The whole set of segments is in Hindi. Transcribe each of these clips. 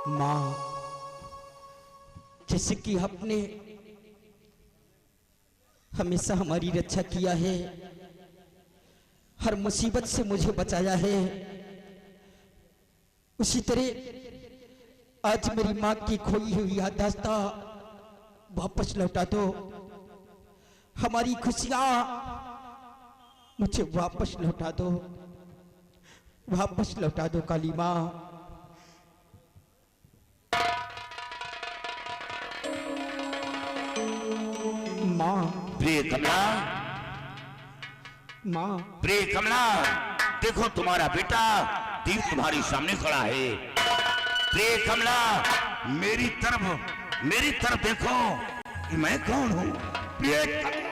माँ, जैसे कि आपने हमेशा हमारी रक्षा किया है, हर मुसीबत से मुझे बचाया है, उसी तरह आज मेरी माँ की खोई हुई याददाश्त वापस लौटा दो। हमारी खुशियाँ मुझे वापस लौटा दो, वापस लौटा दो काली माँ। माँ, प्रिय कमला, माँ, प्रिय कमला, देखो तुम्हारा बेटा दीप तुम्हारी सामने खड़ा है। प्रिय कमला, मेरी तरफ देखो कि मैं कौन हूँ। प्रिय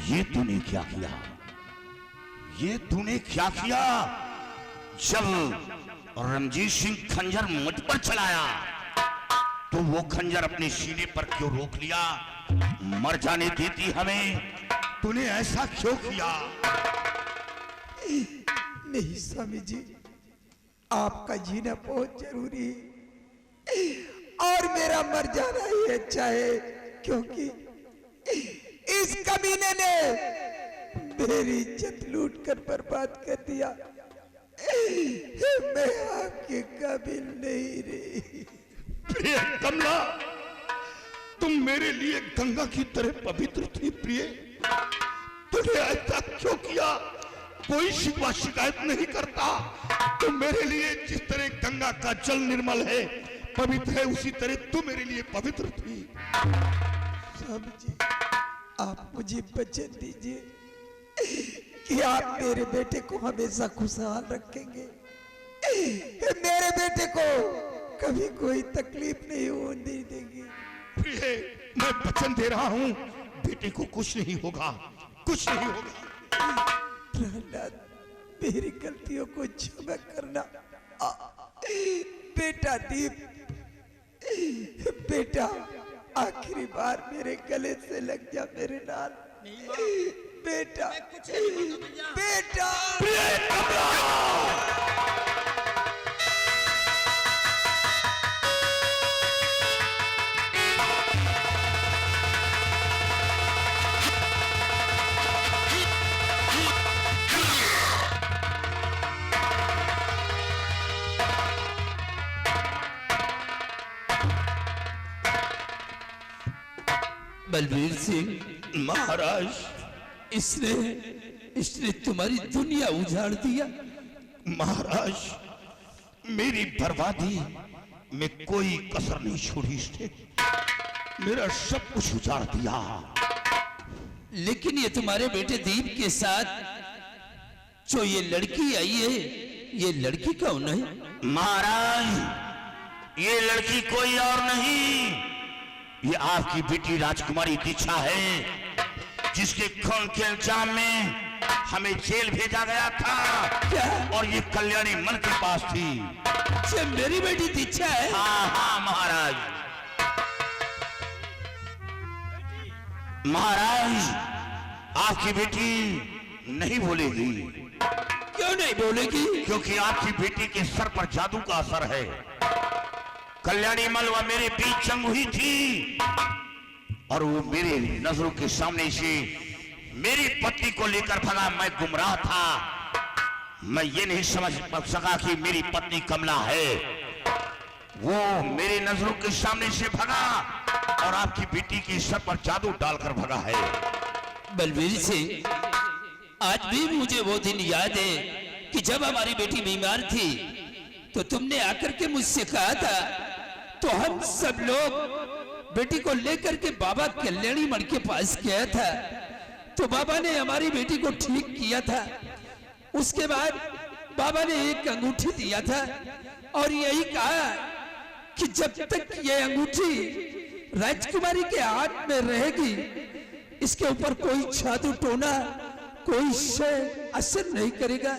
ये तूने क्या किया? ये तूने क्या किया? जब रणजीत सिंह खंजर मुझ पर चलाया तो वो खंजर अपने सीने पर क्यों रोक लिया? मर जाने देती हमें, तूने ऐसा क्यों किया? नहीं स्वामी जी, आपका जीना बहुत जरूरी है और मेरा मर जाना ही अच्छा है, क्योंकि इस कमीने ने मेरी इज्जत लूट कर बर्बाद कर दिया। मैं आपके काबिल नहीं रही। प्रिय कमला, तुम मेरे लिए गंगा की तरह पवित्र थी। प्रिय, तूने ऐसा क्यों किया? कोई शिकवा शिकायत नहीं करता। तुम मेरे लिए जिस तरह गंगा का जल निर्मल है, पवित्र है, उसी तरह तू मेरे लिए पवित्र थी। स्वामी जी, आप मुझे वचन दीजिए कि आप मेरे बेटे को हमेशा खुशहाल रखेंगे, मेरे बेटे को कभी कोई तकलीफ नहीं होने देंगे। प्रिय, मैं वचन दे रहा हूँ, बेटे को कुछ नहीं होगा, कुछ नहीं होगा। प्रहलाद, मेरी गलतियों को क्षमा करना। बेटा दीप, बेटा आखिरी बार मेरे गले से लग जा मेरे नाल। बेटा, बेटा, बलबीर सिंह महाराज, इसने तुम्हारी दुनिया उजाड़ दिया। महाराज, मेरी बर्बादी में कोई कसर नहीं छोड़ी इसने, मेरा सब कुछ उजाड़ दिया। लेकिन ये तुम्हारे बेटे दीप के साथ जो ये लड़की आई है, ये लड़की कौन है? महाराज, ये लड़की कोई और नहीं, ये आपकी बेटी राजकुमारी दीक्षा है, जिसके खून के इल्जाम में हमें जेल भेजा गया था। क्या? और ये कल्याणी मन के पास थी। ये मेरी बेटी दीक्षा है? हाँ हाँ महाराज। महाराज, आपकी बेटी नहीं बोलेगी। क्यों नहीं बोलेगी? क्योंकि आपकी बेटी के सर पर जादू का असर है। कल्याणी मलवा मेरे बीच जंग हुई थी और वो मेरे नजरों के सामने से मेरी पत्नी को लेकर भगा। मैं गुमराह था, मैं ये नहीं समझ सका कि मेरी पत्नी कमला है। वो मेरे नजरों के सामने से भगा और आपकी बेटी के सर पर जादू डालकर भगा है। बलबीर सिंह, आज भी मुझे वो दिन याद है कि जब हमारी बेटी बीमार थी तो तुमने आकर के मुझसे कहा था, तो हम सब लोग बेटी को लेकर के बाबा कल्याणी मण के पास गया था, तो बाबा ने हमारी बेटी को ठीक किया था। उसके बाद बाबा ने एक अंगूठी दिया था और यही कहा कि जब तक ये अंगूठी राजकुमारी के हाथ में रहेगी, इसके ऊपर कोई जादू टोना, कोई शय असर नहीं करेगा।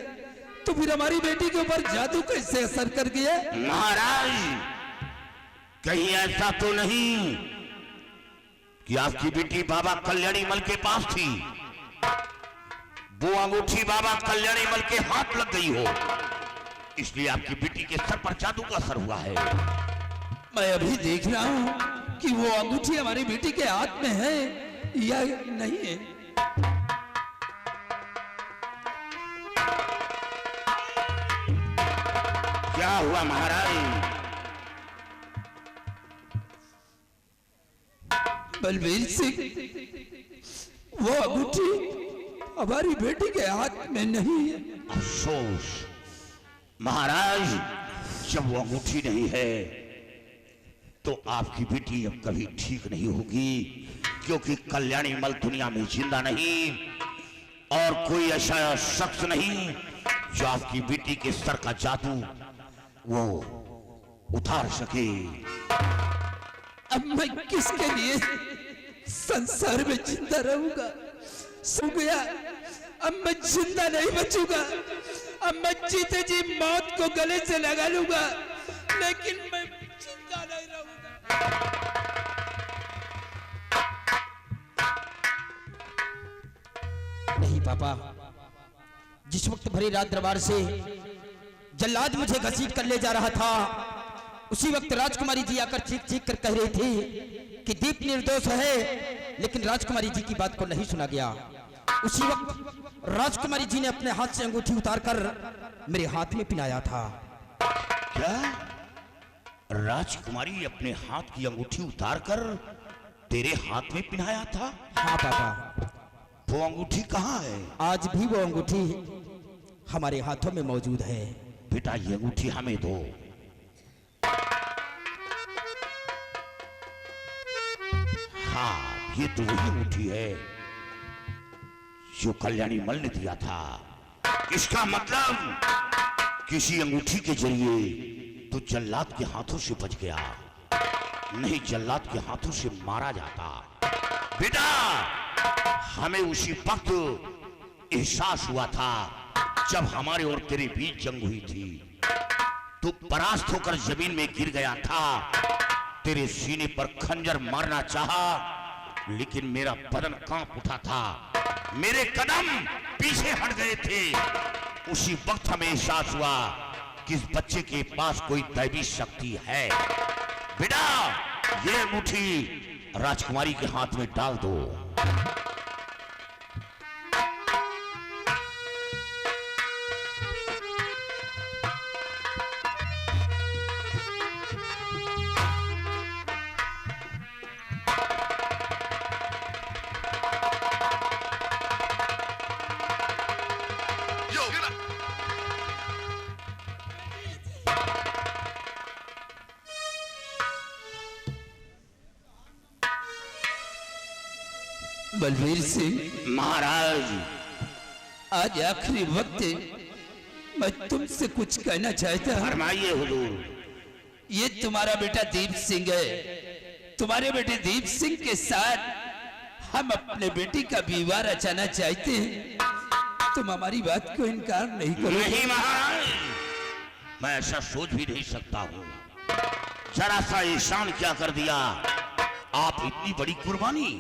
तो फिर हमारी बेटी के ऊपर जादू कैसे असर कर गया? महाराज, कहीं ऐसा तो नहीं कि आपकी बेटी बाबा कल्याणी मल के पास थी, वो अंगूठी बाबा कल्याणी मल के हाथ लग गई हो, इसलिए आपकी बेटी के सर पर जादू का असर हुआ है। मैं अभी देख रहा हूं कि वो अंगूठी हमारी बेटी के हाथ में है या नहीं है। क्या हुआ महाराज? बलबीर सिंह, वो अंगूठी हमारी बेटी के हाथ में नहीं है। अफसोस महाराज, जब वो अंगूठी नहीं है तो आपकी बेटी अब कभी ठीक नहीं होगी, क्योंकि कल्याणी मल दुनिया में जिंदा नहीं और कोई ऐसा शख्स नहीं जो आपकी बेटी के सर का जादू वो उतार सके। अब मैं किसके लिए संसार में जिंदा रहूंगा? सो गया, अब मैं जिंदा नहीं बचूंगा। अब मैं जीते जी मौत को गले से लगा लूंगा, लेकिन मैं जिंदा नहीं रहूंगा। नहीं पापा, जिस वक्त भरी रात दरबार से जल्लाद मुझे घसीट कर ले जा रहा था, उसी वक्त राजकुमारी जी आकर चीख चीख कर कह रही थी कि दीप निर्दोष है, लेकिन राजकुमारी जी की बात को नहीं सुना गया। उसी वक्त राजकुमारी जी ने अपने हाथ से अंगूठी उतारकर मेरे हाथ में पिनाया था। क्या राजकुमारी अपने हाथ की अंगूठी उतारकर तेरे हाथ में पिनाया था? हाँ पापा। वो अंगूठी कहाँ है? आज भी वो अंगूठी हमारे हाथों में मौजूद है। बेटा, ये अंगूठी हमें दो। हाँ, ये तो वही अंगूठी है जो कल्याणी मल ने दिया था। इसका मतलब किसी अंगूठी के जरिए तो जल्लाद के हाथों से बच गया, नहीं जल्लाद के हाथों से मारा जाता। बेटा, हमें उसी वक्त एहसास हुआ था जब हमारे और तेरे बीच जंग हुई थी। तू परास्त होकर जमीन में गिर गया था, तेरे सीने पर खंजर मारना चाहा, लेकिन मेरा बदन कांप उठा था, मेरे कदम पीछे हट गए थे। उसी वक्त हमें एहसास हुआ कि इस बच्चे के पास कोई दैवी शक्ति है। बेटा, ये अंगूठी राजकुमारी के हाथ में डाल दो। बलबीर सिंह महाराज, आज आखिरी वक्त है, मैं तुमसे कुछ कहना चाहता हूं। फरमाइए हुजूर। ये तुम्हारा बेटा दीप सिंह है। तुम्हारे बेटे दीप सिंह के साथ हम अपने बेटी का विवाह रचाना चाहते हैं। तुम हमारी बात को इनकार नहीं करो। नहीं महाराज, मैं ऐसा सोच भी नहीं सकता हूँ। जरा सा एहसान क्या कर दिया, आप इतनी बड़ी कुर्बानी,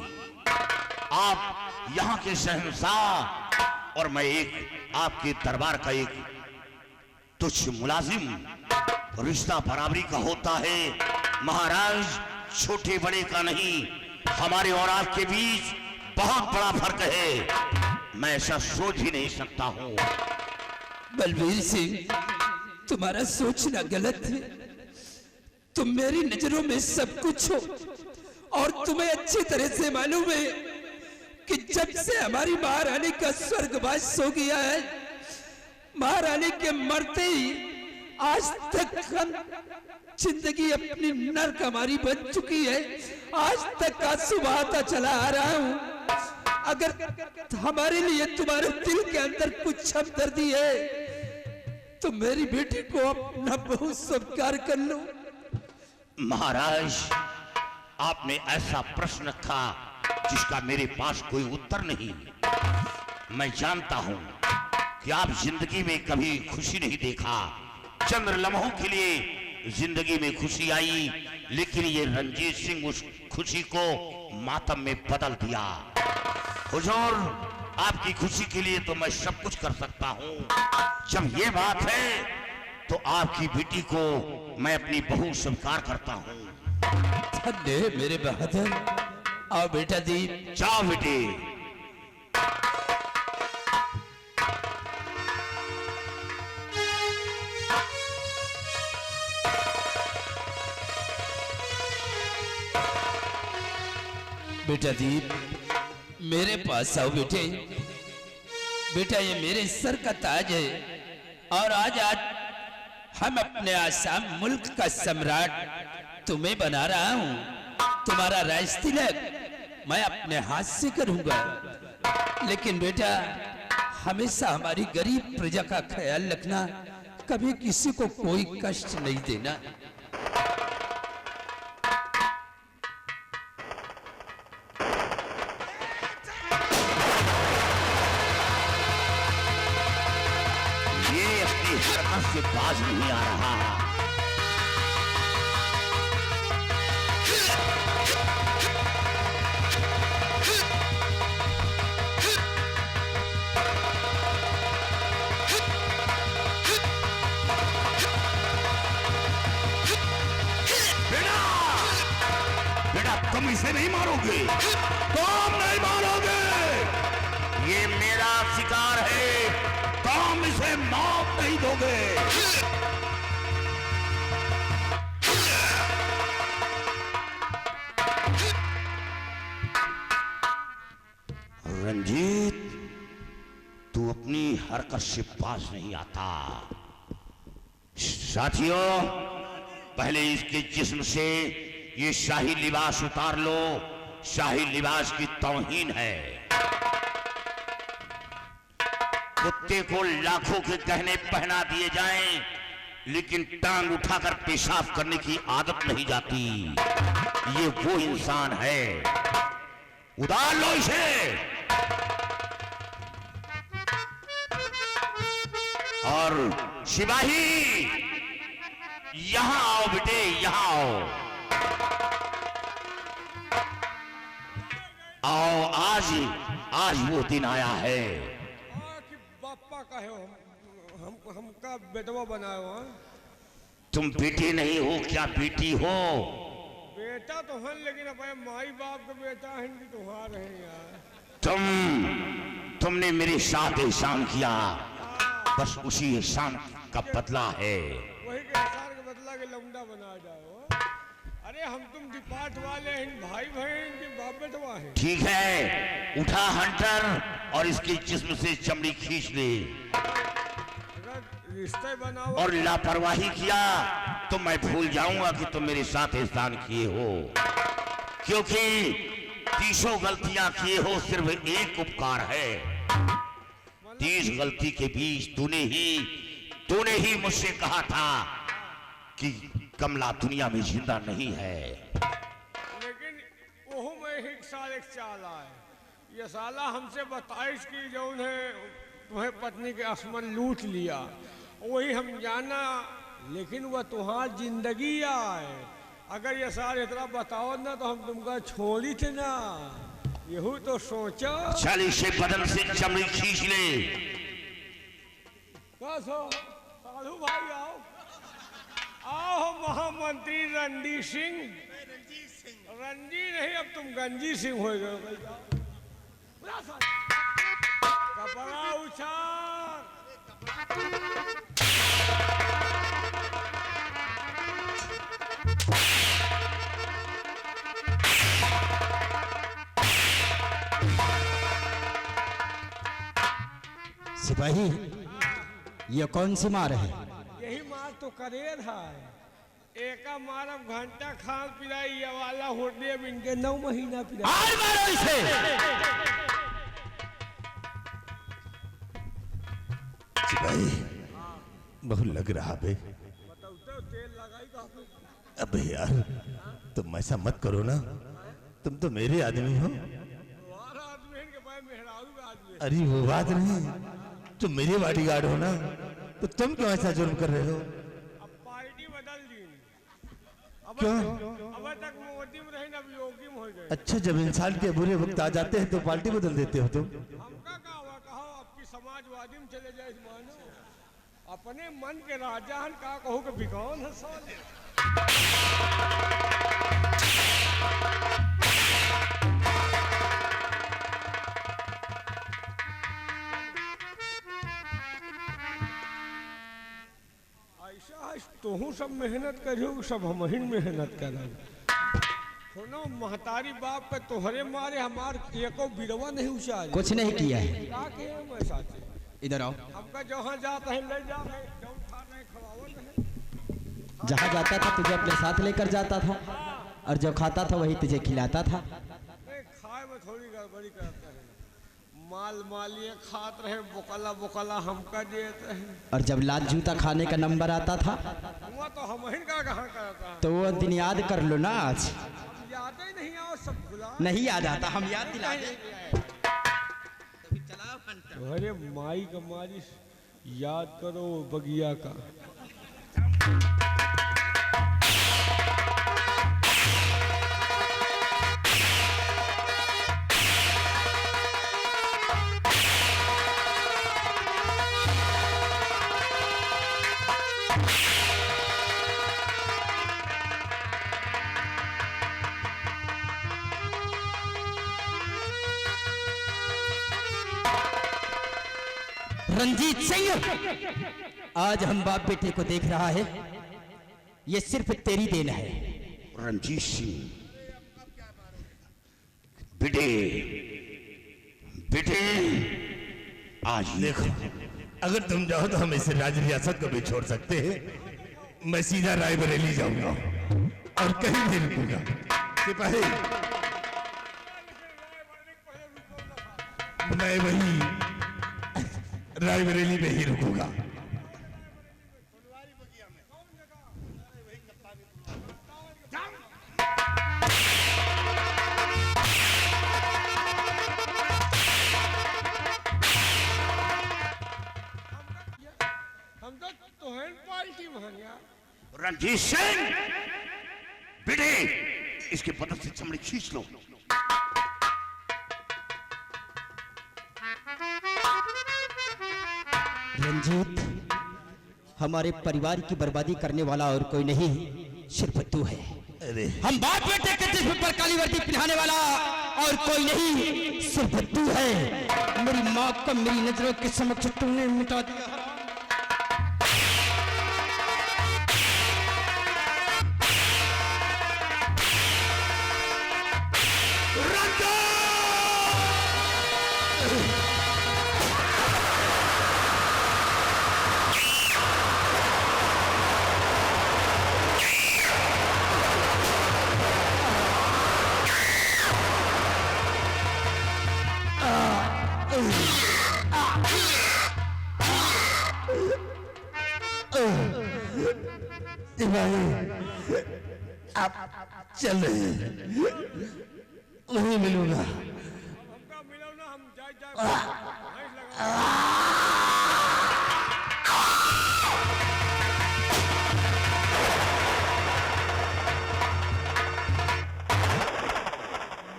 आप यहाँ के शहंशाह और मैं एक आपके दरबार का एक तुच्छ मुलाजिम। रिश्ता बराबरी का होता है महाराज, छोटे बड़े का नहीं। हमारे और आपके बीच बहुत बड़ा फर्क है, मैं ऐसा सोच ही नहीं सकता हूँ। बलबीर सिंह, तुम्हारा सोचना गलत है। तुम मेरी नजरों में सब कुछ हो और तुम्हें अच्छी तरह से मालूम है कि जब से हमारी महारानी का स्वर्गवास हो गया है, महारानी के मरते ही आज तक हम जिंदगी अपनी नरकमारी बन चुकी है। आज तक आंसू बहाता चला आ रहा हूं। अगर हमारे लिए तुम्हारे दिल के अंदर कुछ हमदर्दी है तो मेरी बेटी को अपना बहू स्वीकार कर लो। महाराज, आपने ऐसा प्रश्न रखा जिसका मेरे पास कोई उत्तर नहीं। मैं जानता हूं कि आप जिंदगी में कभी खुशी नहीं देखा। चंद लम्हों के लिए जिंदगी में खुशी आई लेकिन ये रंजीत सिंह उस खुशी को मातम में बदल दिया। हुजूर, आपकी खुशी के लिए तो मैं सब कुछ कर सकता हूँ। जब ये बात है तो आपकी बेटी को मैं अपनी बहू स्वीकार करता हूँ। धन्य मेरे बहादुर। आओ बेटा दीप। जाओ बेटी। बेटा दीप, मेरे पास आओ बेटे। बेटा, ये मेरे सर का ताज है और आज हम अपने आसाम मुल्क का सम्राट तुम्हें बना रहा हूं। तुम्हारा राज तिलक मैं अपने हाथ से करूंगा। लेकिन बेटा, हमेशा हमारी गरीब प्रजा का ख्याल रखना, कभी किसी को कोई कष्ट नहीं देना। से बाज नहीं आ रहा। बेटा, बेटा तुम इसे नहीं मारोगे, तुम नहीं मारोगे। ये मेरा शिकार है, तुम इसे मौत नहीं दोगे। रंजीत, तू अपनी हरकत से बाज नहीं आता। साथियों, पहले इसके जिस्म से ये शाही लिबास उतार लो। शाही लिबास की तौहीन है। कुत्ते को लाखों के गहने पहना दिए जाएं, लेकिन टांग उठाकर पेशाब करने की आदत नहीं जाती। ये वो इंसान है। उतार लो इसे। और सिपाही, यहां आओ बेटे, यहां आओ। आओ, आज वो दिन आया है। बापा का है हमका बेटवा बनाए हो। तुम बेटे नहीं हो क्या बेटी हो? बेटा तो है, लेकिन अपने माई बाप का बेटा है कि तुम्हारे हैं यार। तुमने मेरे साथ एहसान किया, बस उसी एहसान का बदला है। वही के एहसान का बदला के लौंडा बना जाओ। अरे हम तुम डिपार्ट वाले हैं, भाई बहन के बाप बेटवा हैं। ठीक है, उठा हंटर और इसके जिस्म से चमड़ी खींच ले। रिश्ते बनाओ और लापरवाही किया तो मैं भूल जाऊंगा कि तुम मेरे साथ एहसान किए हो, क्योंकि 30 गलतियां किए हो, सिर्फ एक उपकार है। 30 गलती के बीच तूने ही मुझसे कहा था कि कमला दुनिया में जिंदा नहीं है। लेकिन वो में एक साल एक चाल आए। ये साला हमसे बताइश की जो उन्हें तुम्हें पत्नी के आसमान लूट लिया, वही हम जाना, लेकिन वह तुम्हार जिंदगी आए। अगर ये साल इतना बताओ ना तो हम तुमका छोड़ी थे ना, यहू तो सोचो। चल इसे बदन से चमड़ी खींच ले। बस हो साधु भाई, आओ आओ। महामंत्री रणजीत सिंह। रणजी नहीं, अब तुम गंजी सिंह हो गए। कपड़ा उछाल। सिपाही, ये कौन सी मार है? यही मार तो करेर है। एका मारब घंटा खान पिलाई, ये वाला होने अब इनके 9 महीना पिलाई। और मारो इसे। सिपाही, बहुत लग रहा बे। बताओ तेल लगाई कहाँ पे? अबे यार, तुम ऐसा मत करो ना, तुम तो मेरे आदमी हो। तुम्हारा आदमी है के पास मेहरारू का आदमी। अरे वो बात नहीं, तुम मेरे बॉडीगार्ड हो ना, तो तुम क्यों ऐसा जुर्म कर रहे हो? अब पार्टी बदल दी। क्यों? अब तक मोदी में रहे, अब योगी में हो गए। अच्छा, जब इंसान के बुरे वक्त आ जाते हैं तो पार्टी बदल देते हो तुम? हमका का हुआ, कहो आपकी समाजवादी में चले जाए मानो, अपने मन के राजा हन, का कहो कि भिगौन है साले। तोहू सब मेहनत करियो, सब हम ही मेहनत करब। सुनो महतारी बाप पे तोहरे मारे हमार एको बिरवा नहीं उछाल। कुछ नहीं किया है। का के मैं साथे इधर आओ। हमका जहाँ जाता है ले जा, है जौन खा नहीं खवावत है। जहाँ जाता था तुझे अपने साथ लेकर जाता था, और जो खाता था वही तुझे खिलाता था। नहीं, खाए में थोड़ी गड़बड़ी करता है। माल मालिए खात रहे, बोकला बोकला हमका देते हैं। और जब लाल जूता खाने का नंबर आता था हुआ तो हम ही का कहाँ करता है। तो वो दिन याद कर लो ना। आज याद ही नहीं आओ, सब भुला नहीं याद आता, हम याद दिला दे। अरे माई का मारी याद करो बगिया का। रंजीत सिंह, आज हम बाप बेटे को देख रहा है, ये सिर्फ तेरी देन है। रंजीत सिंह, बेटे बेटे, आज देखो, अगर तुम जाओ तो हम इसे राज रियासत को भी छोड़ सकते हैं। मैं सीधा रायबरेली जाऊंगा और कहीं नहीं रुकूंगा। सिपाही, मैं वही रायबरेली में ही रुकूंगा। हम तो तोहन पार्टी में यार। रंजीत सिंह, बेटे, इसके बदन से चमड़ी खींच लो। रंजीत, हमारे परिवार की बर्बादी करने वाला और कोई नहीं, सिर्फ तू है। अरे हम बाप बेटे के जिस्म पर काली वर्दी पहनाने वाला और कोई नहीं, सिर्फ तू है। मेरी माँ को मेरी नजरों के समक्ष तूने मिटा दिया। आप चल रहे हैं, वहीं मिलूंगा। हमका मिलो ना, हम जाए जाए लगा।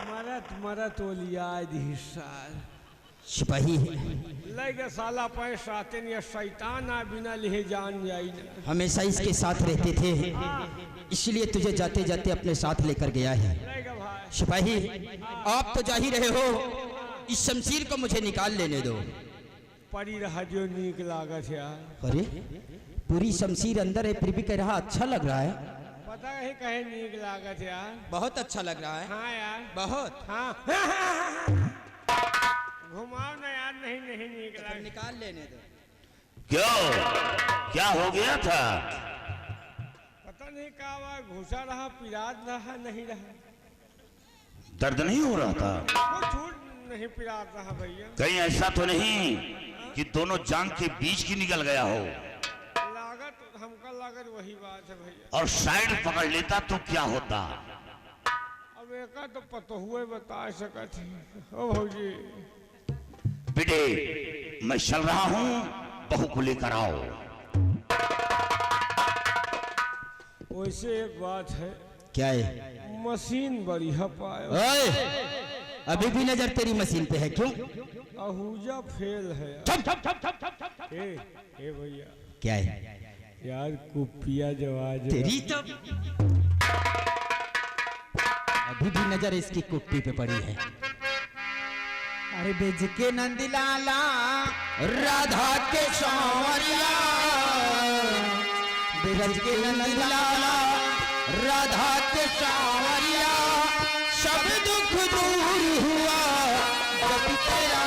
मरत मरत ओलिया साल सिपाही, लगे साला पैसा तेन ये शैतान आ बिना लिए जान जाई ना। हमेशा इसके साथ रहते थे, इसलिए तुझे जाते जाते अपने साथ लेकर गया है। लगे भाई सिपाही, आप तो जा ही रहे हो, इस शमशीर को मुझे निकाल लेने दो। परी रहा जो नीक लागत यार। अरे, पूरी शमशीर अंदर है फिर भी कह रहा अच्छा लग रहा है। पता है कहे नीक लागत यार। बहुत अच्छा लग रहा है। हाँ यार, बहुत। हाँ घुमाओ ना यार। नहीं नहीं नीक लागत। निकाल लेने दो। क्यों, क्या हो गया था? पता नहीं क्या हुआ, घुसा रहा, पिरात रहा, नहीं रहा। दर्द नहीं हो रहा था? वो छूट नहीं पिरात रहा भैया। कहीं ऐसा तो नहीं कि दोनों जांग के बीच की निकल गया हो? लागत हमका लागत वही बात है भैया। और साइड पकड़ लेता तो क्या होता? अब एक तो पतो हुए बता सकत है। ओ भौजी, बेटे, मैं चल रहा हूं, बहू को लेकर आओ। वैसे एक बात है, क्या है? मशीन बढ़िया पाए। ओए, अभी भी नजर तेरी मशीन पे है, क्यों? आहूजा फेल है यार। ठप ठप ठप ठप ठप ठप। ए भैया, क्या है? यार कुपिया जवाज तेरी तो अभी भी नजर इसकी कुप्पी पे पड़ी है। अरे बेज के नंदलाला राधा के सांवरिया, ब्रज के नंदलाला राधा के सांवरिया, सब दुख दूर हुआ जब तेरा